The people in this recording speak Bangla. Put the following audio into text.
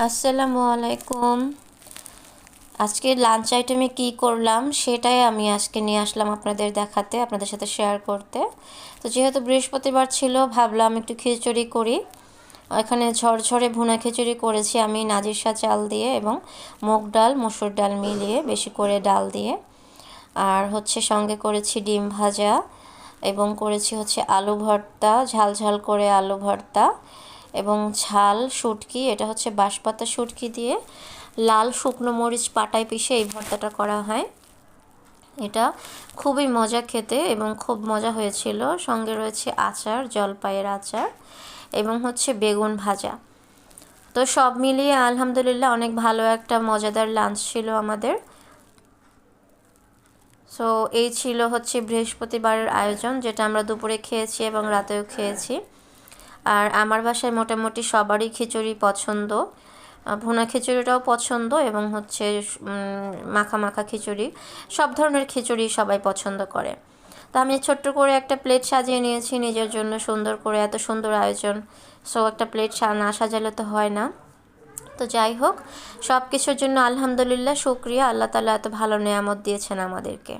আসসালামু আলাইকুম। আজকে লাঞ্চ আইটেমে কি করলাম সেটাই আমি আজকে নিয়ে আসলাম আপনাদের দেখাতে, আপনাদের সাথে শেয়ার করতে। তো যেহেতু বৃহস্পতিবার ছিল, ভাবলাম একটু খিচুড়ি করি। এখানে ঝরঝরে ভুনা খিচুড়ি করেছি আমি নাজিরশা চাল দিয়ে এবং মুগ ডাল মসুর ডাল মিলিয়ে, বেশি করে ডাল দিয়ে। আর সঙ্গে করেছি ডিম ভাজা এবং করেছি আলু ভর্তা, ঝাল ঝাল করে আলু ভর্তা এবং ঝাল শুটকি। এটা বাঁশপাতা শুটকি দিয়ে লাল শুকনো মরিচ পাটায় পিষে এই ভর্তাটা করা হয়। এটা খুবই মজা খেতে এবং খুব মজা হয়েছিল। সঙ্গে রয়েছে আচার, জলপাইয়ের আচার এবং বেগুন ভাজা। তো সব মিলিয়ে আলহামদুলিল্লাহ অনেক ভালো একটা মজাদার লাঞ্চ ছিল আমাদের। সো এই ছিল বৃহস্পতিবারের আয়োজন, যেটা আমরা দুপুরে খেয়েছি এবং রাতেও খেয়েছি। আর আমার বাসায় মোটামুটি সবারই খিচুড়ি পছন্দ। ভুনা খিচুড়িটাও পছন্দ এবং মাখা মাখা খিচুড়ি, সব ধরনের খিচুড়ি সবাই পছন্দ করে। তো আমি ছোট্ট করে একটা প্লেট সাজিয়ে নিয়েছি নিজের জন্য, সুন্দর করে। এত সুন্দর আয়োজন, সো একটা প্লেট না সাজালে তো হয় না। তো যাই হোক, সব কিছুর জন্য আলহামদুলিল্লাহ, শুকরিয়া। আল্লাহ তাআলা এত ভালো নেয়ামত দিয়েছেন আমাদেরকে।